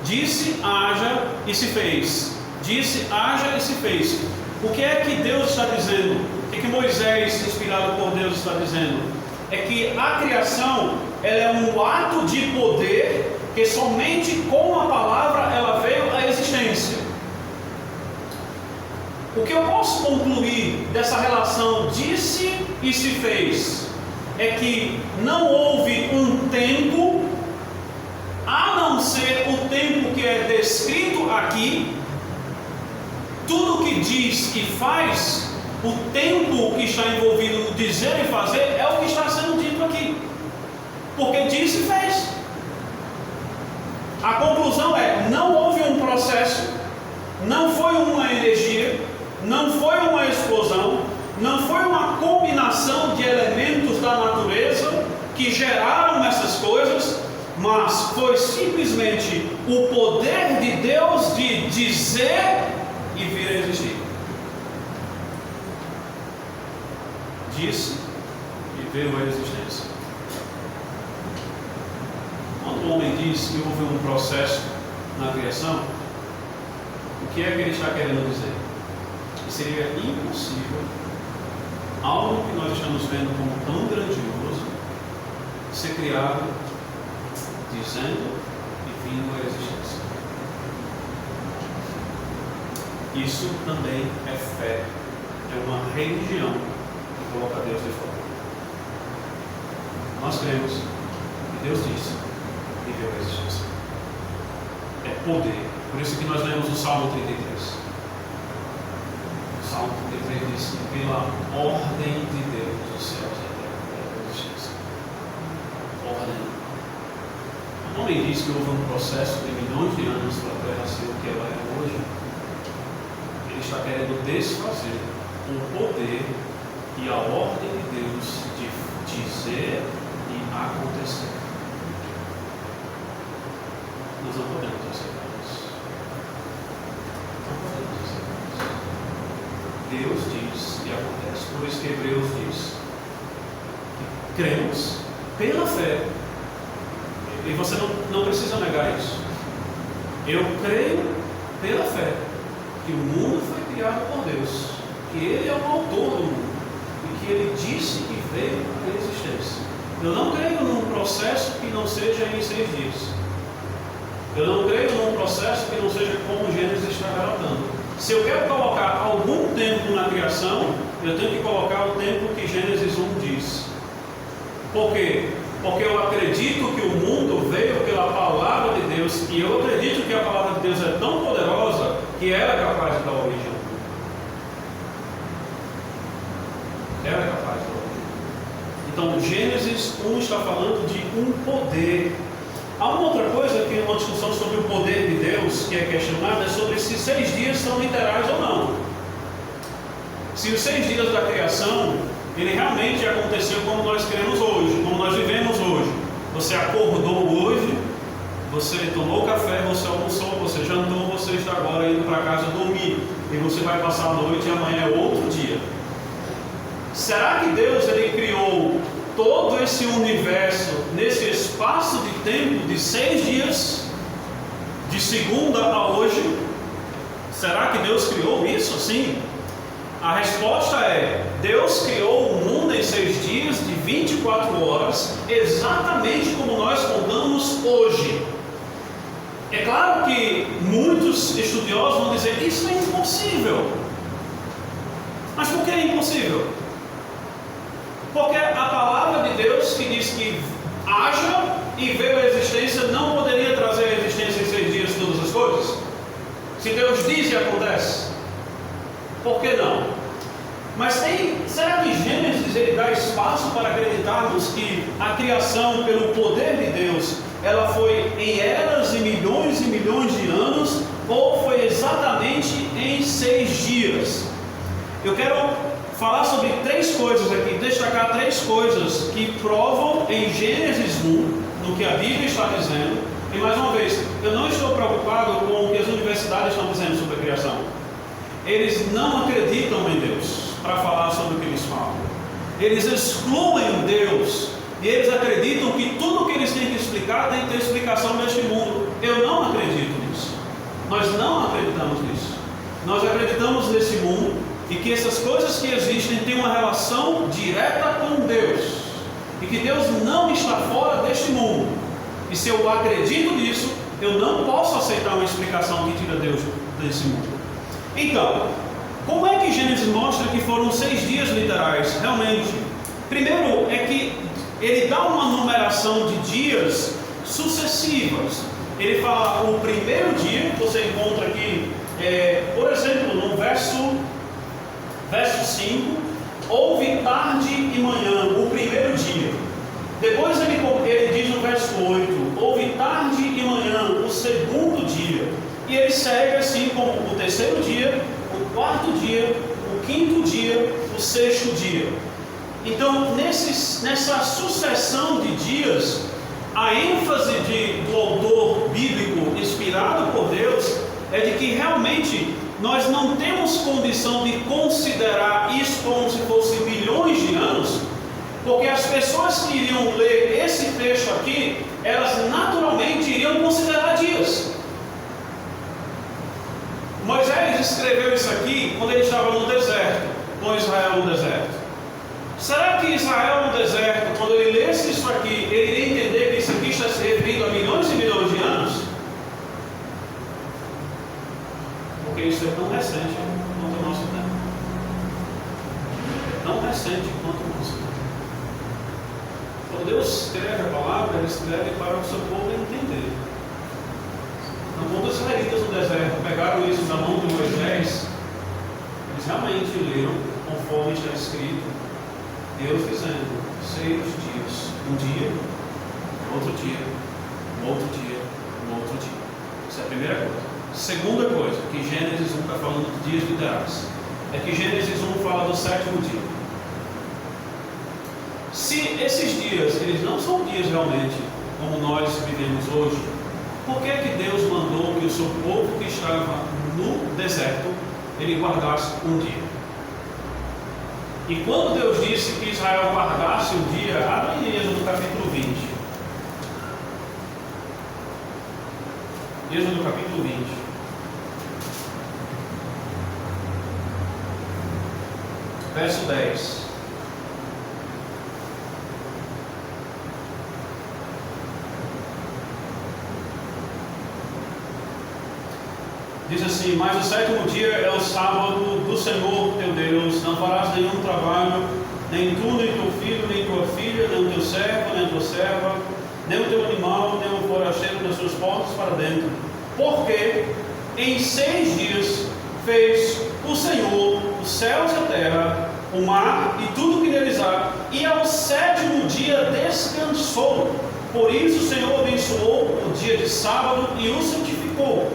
Speaker 1: disse, haja e se fez, disse, haja e se fez. O que é que Deus está dizendo? O que Moisés, inspirado por Deus, está dizendo? É que a criação, ela é um ato de poder que somente com a palavra ela veio à existência. O que eu posso concluir dessa relação disse e se fez é que não houve um tempo, a não ser o tempo que é descrito aqui. Tudo que diz e faz, o tempo que está envolvido no dizer e fazer é o que está sendo dito aqui, porque disse e fez. A conclusão é: não houve um processo, não foi uma energia, não foi uma explosão, não foi uma combinação de elementos da natureza que geraram essas coisas, mas foi simplesmente o poder de Deus de dizer e vir a existir. Disse e veio à existência. Quando o homem diz que houve um processo na criação, o que é que ele está querendo dizer? Que seria impossível algo que nós estamos vendo como tão grandioso ser criado dizendo e vindo à existência. Isso também é fé, é uma religião que coloca Deus de fora. Nós cremos que Deus disse e veio à existência. É poder. Por isso que nós lemos o Salmo 33. O Salmo 33 diz que pela ordem de Deus os céus e a terra veio à existência. homem diz que houve um processo de milhões de anos para a Terra ser o que ela é hoje, ele está querendo desfazer o poder e a ordem de Deus de dizer e acontecer. Nós não podemos aceitar isso. Não podemos aceitar isso. Deus diz e acontece. Por isso que Hebreus diz que cremos pela fé. E você não precisa negar isso. Eu creio pela fé que o mundo foi criado por Deus, que Ele é o autor do mundo e que Ele disse que veio à existência. Eu não creio num processo que não seja em 6 dias. Eu não creio num processo que não seja como Gênesis está relatando. Se eu quero colocar algum tempo na criação, eu tenho que colocar o tempo que Gênesis 1 diz. Por quê? Porque eu acredito que o mundo veio pela palavra de Deus, e eu acredito que a palavra de Deus é tão poderosa que ela é capaz de dar origem ao mundo. Ela é capaz de dar origem. Então, Gênesis 1 está falando de um poder. Há uma outra coisa, que é uma discussão sobre o poder de Deus, que é questionada, é sobre se 6 dias são literais ou não. Se os 6 dias da criação, ele realmente aconteceu como nós queremos hoje, como nós vivemos hoje. Você acordou hoje, você tomou café, você almoçou, você jantou, você está agora indo para casa dormir, e você vai passar a noite e amanhã é outro dia. Será que Deus ele criou todo esse universo nesse espaço de tempo de 6 dias, de segunda a hoje? Será que Deus criou isso assim? A resposta é: Deus criou o mundo em 6 dias de 24 horas, exatamente como nós contamos hoje. É claro que muitos estudiosos vão dizer que isso é impossível. Mas por que é impossível? Porque a palavra de Deus que diz que haja e veio a existência não poderia trazer a existência em 6 dias todas as coisas? Se Deus diz e acontece, por que não? Mas será que Gênesis ele dá espaço para acreditarmos que a criação, pelo poder de Deus, ela foi em eras e milhões de anos, ou foi exatamente em 6 dias? Eu quero falar sobre 3 coisas aqui, destacar 3 coisas que provam em Gênesis 1, no que a Bíblia está dizendo. E mais uma vez, eu não estou preocupado com o que as universidades estão dizendo sobre a criação. Eles não acreditam em Deus para falar sobre o que eles falam. Eles excluem Deus e eles acreditam que tudo o que eles têm que explicar tem que ter explicação neste mundo. Eu não acredito nisso. Nós não acreditamos nisso. Nós acreditamos nesse mundo e que essas coisas que existem têm uma relação direta com Deus e que Deus não está fora deste mundo. E se eu acredito nisso, eu não posso aceitar uma explicação que tira Deus desse mundo. Então, como é que Gênesis mostra que foram 6 dias literais? Realmente, primeiro é que ele dá uma numeração de dias sucessivas. Ele fala o primeiro dia, você encontra aqui, por exemplo, no verso 5, houve tarde e manhã, o primeiro dia. Depois ele diz no verso 8, houve tarde e manhã, o segundo dia. E ele segue assim como o terceiro dia, o quarto dia, o quinto dia, o sexto dia. Então, nessa sucessão de dias, a ênfase do autor bíblico inspirado por Deus é de que realmente nós não temos condição de considerar isso como se fosse milhões de anos, porque as pessoas que iriam ler esse texto aqui, elas naturalmente iriam considerar dias. Moisés escreveu isso aqui quando ele estava no deserto, com Israel no deserto. Será que Israel no deserto, quando ele lesse isso aqui, ele iria entender que isso aqui está se referindo a milhões e milhões de anos? Porque isso é tão recente quanto o nosso tempo. É tão recente quanto o nosso tempo. Quando Deus escreve a palavra, Ele escreve para o seu povo entender. Quando os israelitas no deserto pegaram isso na mão de Moisés, eles realmente leram conforme está escrito, Deus dizendo: 6 dias, um dia, outro dia, outro dia. Primeira coisa. Segunda coisa, que Gênesis 1 está falando de dias literais, é que Gênesis 1 fala do sétimo dia. Se esses dias, eles não são dias realmente como nós vivemos hoje, por que é que Deus mandou que o seu povo que estava no deserto, ele guardasse um dia? E quando Deus disse que Israel guardasse um dia, abre em Êxodo capítulo 20. Êxodo capítulo 20. Verso 10. Diz assim: mas o sétimo dia é o sábado do Senhor teu Deus, não farás nenhum trabalho, nem tu, nem teu filho, nem tua filha, nem o teu servo, nem a tua serva, nem o teu animal, nem o forasteiro nas suas portas para dentro. Porque em 6 dias fez o Senhor os céus e a terra, o mar e tudo que neles há, e ao sétimo dia descansou. Por isso o Senhor abençoou o dia de sábado e o santificou.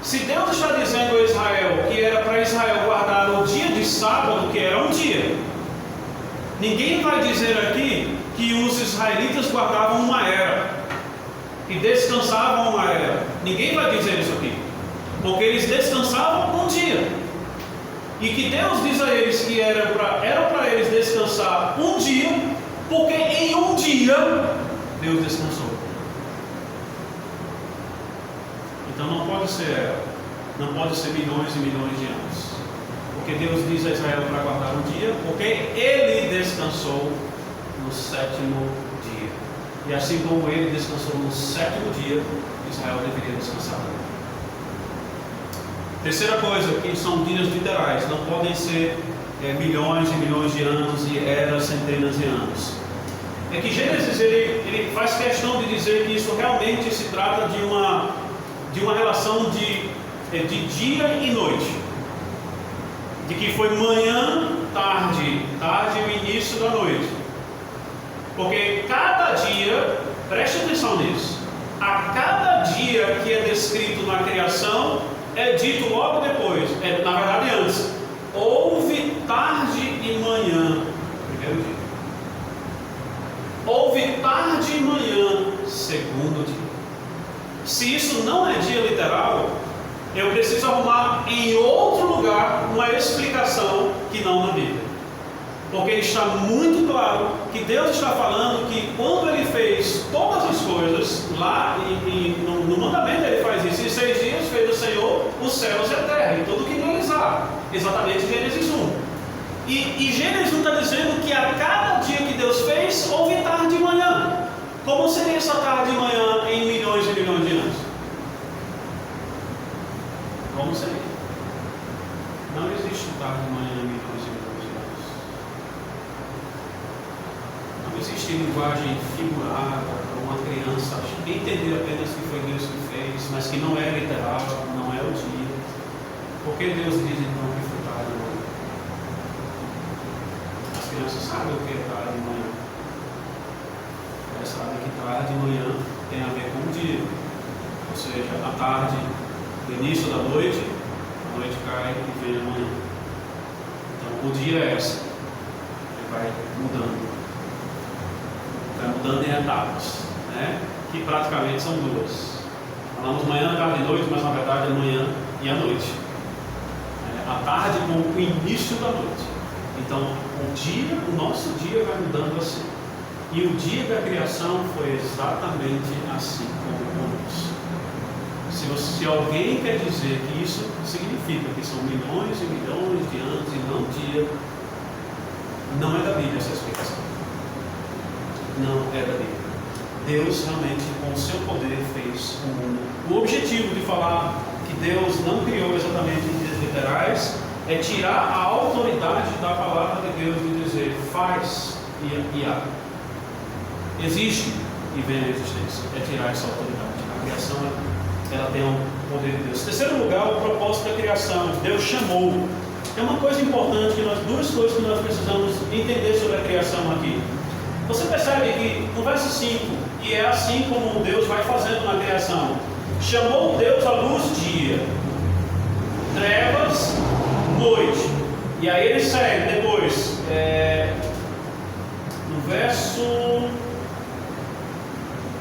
Speaker 1: Se Deus está dizendo a Israel que era para Israel guardar o dia de sábado, que era um dia, ninguém vai dizer aqui que os israelitas guardavam uma era, que descansavam uma era. Ninguém vai dizer isso aqui, porque eles descansavam um dia. E que Deus diz a eles que era para eles descansar um dia, porque em um dia Deus descansou. Então não pode ser milhões e milhões de anos, porque Deus diz a Israel para guardar um dia, porque ele descansou no sétimo dia, e assim como ele descansou no sétimo dia, Israel deveria descansar. Terceira coisa, que são dias literais, não podem ser milhões e milhões de anos e eras, centenas de anos. É que Gênesis ele faz questão de dizer que isso realmente se trata de uma relação de dia e noite, de que foi manhã, tarde e o início da noite, porque cada dia, preste atenção nisso, a cada dia que é descrito na criação, é dito logo depois, na verdade antes, houve tarde e manhã, primeiro dia, houve tarde e manhã, segundo dia. Se isso não é dia literal, eu preciso arrumar em outro lugar uma explicação que não na Bíblia, porque está muito claro que Deus está falando que quando Ele fez todas as coisas lá no mandamento Ele faz isso. Em 6 dias fez o Senhor os céus e a terra e tudo que neles há, exatamente Gênesis 1. E Gênesis 1 está dizendo que a cada dia que Deus fez houve tarde e manhã. Como seria essa tarde e manhã em milhões e milhões de anos? Como seria? Não existe tarde e manhã em milhões e milhões de anos. Não existe linguagem figurada para uma criança entender apenas que foi Deus que fez, mas que não é literal, não é o dia. Por que Deus diz então que foi tarde e manhã? As crianças sabem o que é tarde e manhã. Elas sabem que tarde e manhã tem a ver com o dia, ou seja, a tarde, o início da noite, a noite cai e vem a manhã. Então o dia é essa, ele vai mudando em etapas, né? Que praticamente são 2. Falamos manhã, tarde e noite, mas na verdade é manhã e a noite. A tarde com o início da noite. Então o nosso dia vai mudando assim. E o dia da criação foi exatamente assim como conosco. Se alguém quer dizer que isso significa que são milhões e milhões de anos e não dia, não é da Bíblia essa explicação. Não é da Bíblia. Deus realmente, com o seu poder, fez o mundo. O objetivo de falar que Deus não criou exatamente em dias literais é tirar a autoridade da palavra de Deus de dizer faz e há. Existe e vem a existência. É tirar essa autoridade. A criação, ela tem o poder de Deus. Em terceiro lugar, o propósito da criação. Deus chamou. É uma coisa importante, duas coisas que nós precisamos entender sobre a criação aqui. Você percebe que no verso 5, e é assim como Deus vai fazendo na criação. Chamou Deus a luz dia. Trevas, noite. E aí ele segue depois, no verso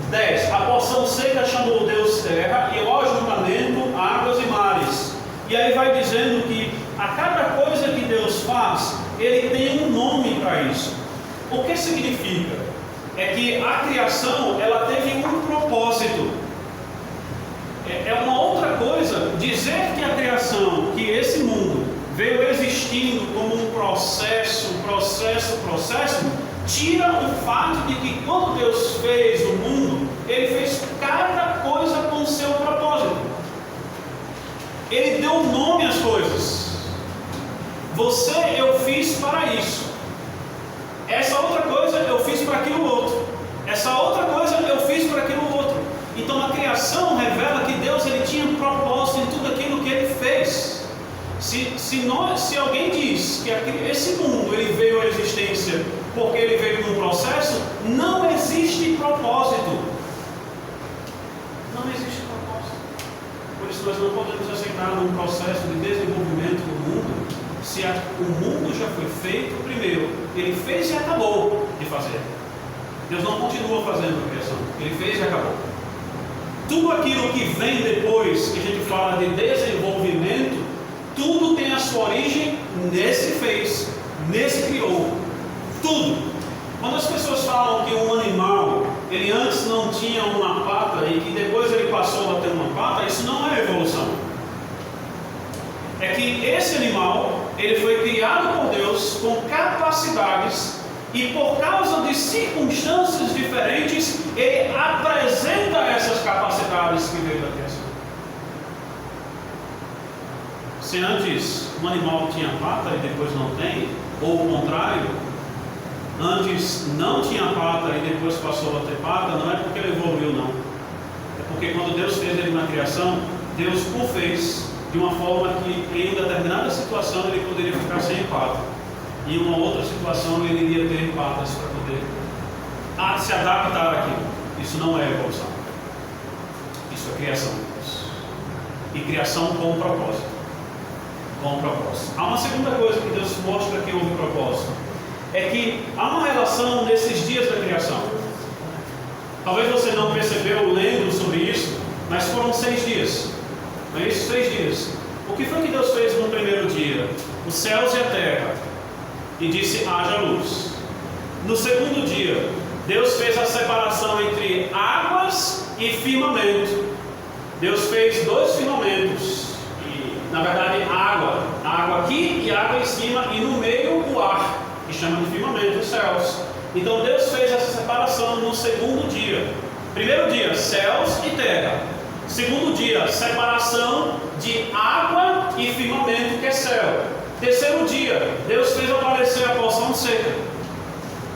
Speaker 1: 10: a porção seca chamou Deus terra, e o ajuntamento águas e mares. E aí vai dizendo que a cada coisa que Deus faz, Ele tem um nome para isso. O que significa? É que a criação, ela teve um propósito. É uma outra coisa dizer que a criação, que esse mundo veio existindo como um processo, tira o fato de que quando Deus fez o mundo, Ele fez cada coisa com o seu propósito. Ele deu nome às coisas. Você eu fiz para isso. Essa outra coisa eu fiz para aquilo outro. Essa outra coisa eu fiz para aquilo outro. Então a criação revela que Deus ele tinha um propósito em tudo aquilo que Ele fez. Se alguém diz que esse mundo ele veio à existência porque ele veio num processo, não existe propósito. Não existe propósito. Por isso nós não podemos aceitar um processo de desenvolvimento do mundo, se o mundo já foi feito primeiro. Ele fez e acabou de fazer. Deus não continua fazendo a criação. Ele fez e acabou. Tudo aquilo que vem depois, que a gente fala de desenvolvimento, tudo tem a sua origem nesse fez, nesse criou. Tudo. Quando as pessoas falam que um animal, ele antes não tinha uma pata e que depois ele passou a ter uma pata, isso não é evolução. É que esse animal, ele foi criado por Deus com capacidades e por causa de circunstâncias diferentes, ele apresenta essas capacidades que veio da criação. Se antes um animal tinha pata e depois não tem, ou o contrário, antes não tinha pata e depois passou a ter pata, não é porque ele evoluiu, não. É porque quando Deus fez ele na criação, Deus o fez de uma forma que em determinada situação ele poderia ficar sem pata. E em uma outra situação ele iria ter patas para poder se adaptar àquilo. Isso não é evolução. Isso é criação de Deus. E criação com propósito. Com propósito. Há uma segunda coisa que Deus mostra que houve propósito. É que há uma relação nesses dias da criação. Talvez você não percebeu lendo sobre isso, mas foram 6 dias. Não é isso? 6 dias. O que foi que Deus fez no primeiro dia? Os céus e a terra. E disse: haja luz. No segundo dia, Deus fez a separação entre águas e firmamento. Deus fez 2 firmamentos. E, na verdade, água aqui e água em cima, e no meio o ar, que chama de firmamento, os céus. Então Deus fez essa separação no segundo dia. Primeiro dia, céus e terra. Segundo dia, separação de água e firmamento, que é céu. Terceiro dia, Deus fez aparecer a porção seca.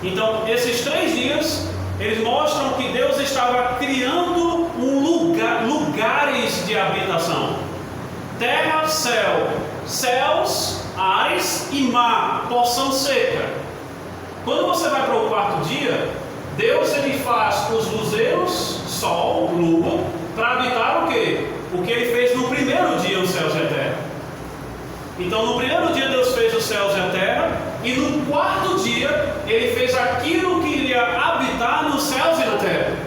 Speaker 1: Então, esses 3 dias, eles mostram que Deus estava criando lugares de habitação. Terra, céu, céus, ares e mar, porção seca. Quando você vai para o 4º dia, Deus ele faz os luzeiros, sol, lua, para habitar o quê? O que ele fez no primeiro dia, os céus e a terra. Então no primeiro dia Deus fez os céus e a terra, e no 4º dia ele fez aquilo que iria habitar nos céus e na terra.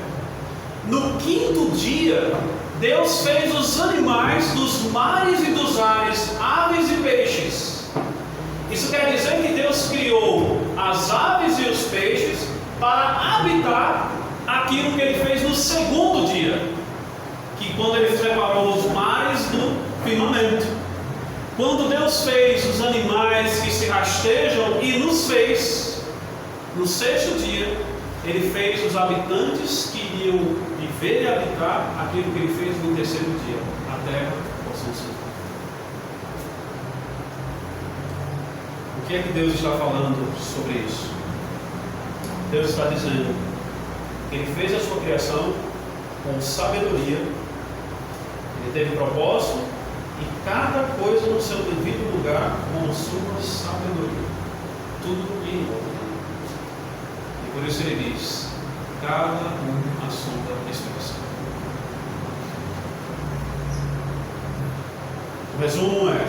Speaker 1: No 5º dia Deus fez os animais dos mares e dos ares, aves e peixes. Isso quer dizer que Deus criou as aves e os peixes para habitar aquilo que Ele fez no segundo dia, que quando Ele separou os mares do firmamento. Quando Deus fez os animais que se rastejam e nos fez, no 6º dia, Ele fez os habitantes que iriam viver e habitar aquilo que Ele fez no 3º dia, a terra, a porção seca. O que é que Deus está falando sobre isso? Deus está dizendo que Ele fez a sua criação com sabedoria, Ele teve propósito, e cada coisa no seu devido lugar com a sua sabedoria. Tudo em ordem. E por isso Ele diz: cada a sua expressão. O resumo é: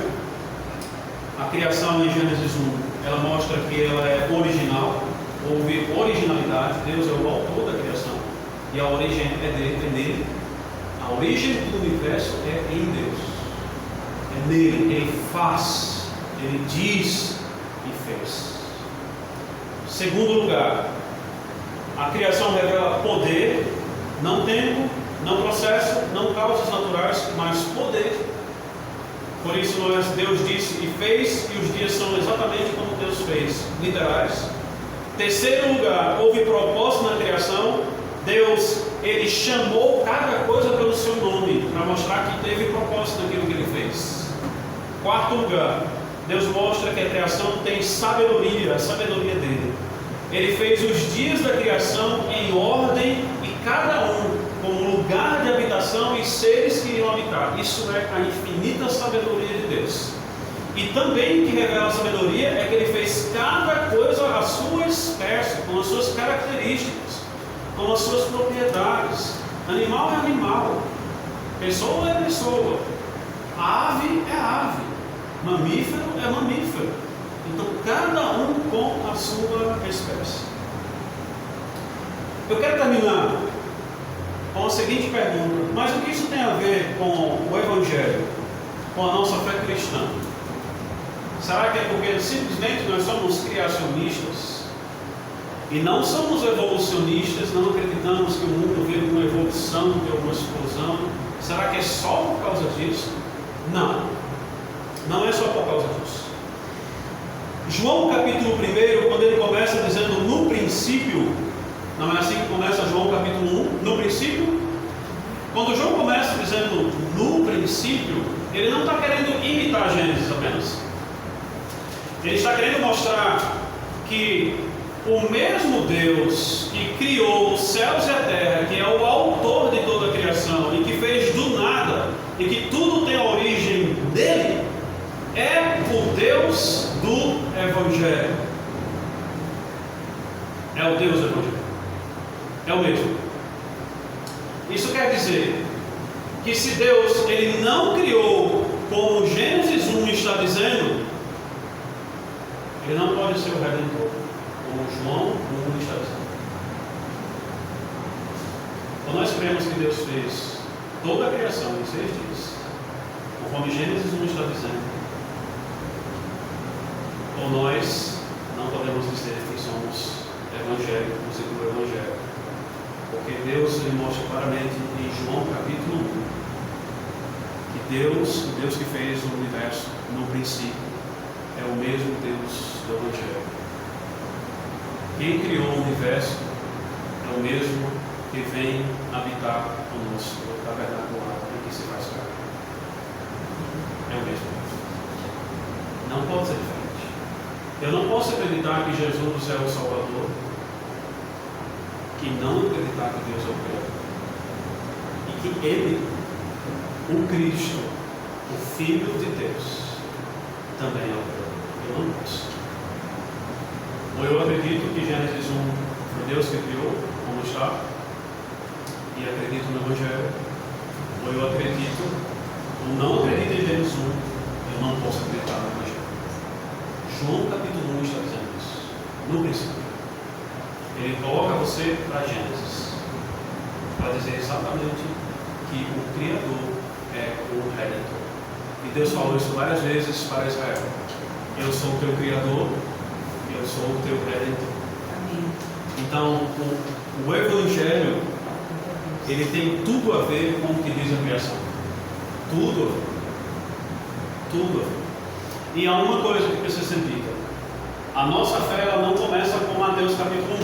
Speaker 1: a criação em Gênesis 1, ela mostra que ela é original, houve originalidade, Deus é o autor da criação, e a origem é nele. A origem do universo é em Deus, é nele, Ele faz, Ele diz e fez. Segundo lugar, a criação revela poder, não tempo, não processo, não causas naturais, mas poder. Por isso Deus disse e fez, e os dias são exatamente como Deus fez, literais. Terceiro lugar, houve propósito na criação. Deus, Ele chamou cada coisa pelo seu nome, para mostrar que teve propósito naquilo que Ele fez. Quarto lugar, Deus mostra que a criação tem sabedoria, a sabedoria dele. Ele fez os dias da criação em ordem, e cada um como lugar de habitação e seres que iriam habitar. Isso é a infinita sabedoria de Deus. E também o que revela a sabedoria é que Ele fez cada coisa à sua espécie, com as suas características, com as suas propriedades. Animal é animal, pessoa é pessoa, ave é ave, mamífero é mamífero. Então cada um com a sua espécie. Eu quero terminar com a seguinte pergunta: mas o que isso tem a ver com o Evangelho, com a nossa fé cristã? Será que é porque simplesmente nós somos criacionistas e não somos evolucionistas, não acreditamos que o mundo veio de uma evolução, de uma explosão? Será que é só por causa disso? Não, não é só por causa disso. João capítulo 1, quando ele começa dizendo no princípio, não é assim que começa João capítulo 1, no princípio? Quando João começa dizendo no princípio, ele não está querendo imitar Gênesis apenas. Ele está querendo mostrar que o mesmo Deus que criou os céus e a terra, que é o autor de toda a criação e que fez do nada e que tudo tem a origem dele, é o Deus do Evangelho. É o Deus do Evangelho. É o mesmo. Isso quer dizer que se Deus ele não criou, como Gênesis 1 está dizendo, Ele não pode ser o Redentor, como João 1 está dizendo. Então nós cremos que Deus fez toda a criação em 6 dias, conforme Gênesis 1 está dizendo. Ou nós não podemos dizer que somos evangélicos e do Evangelho, porque Deus ele mostra claramente em João capítulo 1 que Deus, o Deus que fez o universo no princípio, é o mesmo Deus do Evangelho. Quem criou o universo é o mesmo que vem habitar conosco, tabernacular e que se faz carne. É o mesmo. Não pode ser diferente. Eu não posso acreditar que Jesus é o Salvador e não acreditar que Deus é o Criador. E que Ele, o Cristo, o Filho de Deus, também é o Criador. Eu não posso. Ou eu acredito que Gênesis 1 foi Deus que criou, como está, e acredito no Evangelho. Ou eu acredito, ou não acredito em Gênesis 1, eu não posso acreditar no Evangelho. João capítulo 1 está dizendo isso. No princípio. Ele coloca você para Gênesis, para dizer exatamente que o Criador é o Redentor. E Deus falou isso várias vezes para Israel. Eu sou o teu Criador, eu sou o teu Redentor. Amém. Então, o Evangelho, ele tem tudo a ver com o que diz a criação. Tudo a ver. Tudo a ver. E há uma coisa que precisa ser dita: a nossa fé ela não começa com Mateus capítulo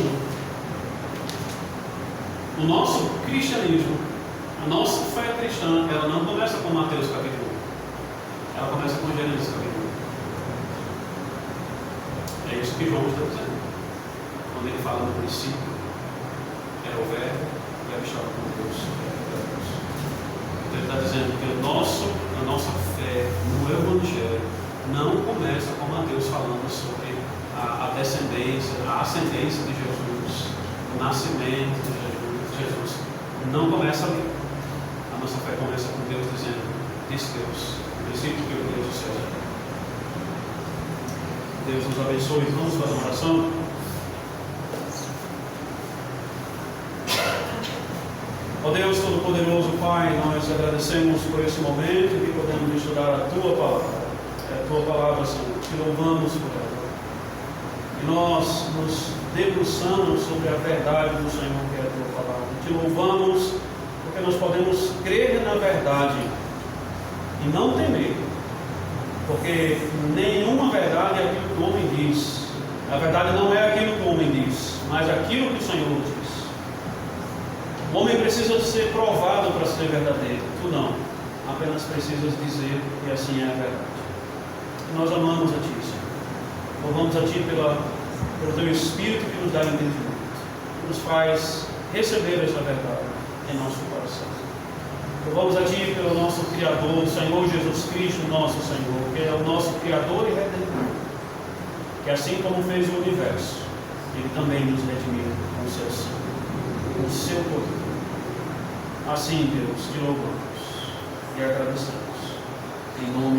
Speaker 1: 1. O nosso cristianismo, a nossa fé cristã, ela não começa com Mateus capítulo 1. Ela começa com Gênesis capítulo 1. É isso que João está dizendo. Quando ele fala no princípio, era o verbo, e a estava com Deus, era Deus. Então ele está dizendo que a nossa fé no Evangelho não começa com Mateus falando sobre a descendência, a ascendência de Jesus, o nascimento de Jesus. Não começa ali. A nossa fé começa com Deus dizendo: disse Deus, no princípio criou Deus nos abençoe. Vamos fazer uma oração. Ó Deus Todo-Poderoso, Pai, nós agradecemos por esse momento que podemos estudar a Tua Palavra. É a Tua Palavra, Senhor. Te louvamos por ela. E nós nos debruçamos sobre a verdade do Senhor, que é a Tua Palavra. Te louvamos porque nós podemos crer na verdade e não temer. Porque nenhuma verdade é aquilo que o homem diz. A verdade não é aquilo que o homem diz, mas aquilo que o Senhor diz. O homem precisa de ser provado para ser verdadeiro. Tu não. Apenas precisas dizer que assim é a verdade. E nós amamos a Ti, Senhor. Louvamos a Ti pelo Teu Espírito que nos dá entendimento, que nos faz receber essa verdade em nosso coração. Louvamos a Ti pelo nosso Criador, o Senhor Jesus Cristo, nosso Senhor, que é o nosso Criador e Redentor, que assim como fez o universo, Ele também nos redimiu com o Seu sangue, com o Seu poder. Assim, Deus, te louvamos e agradecemos. Em nome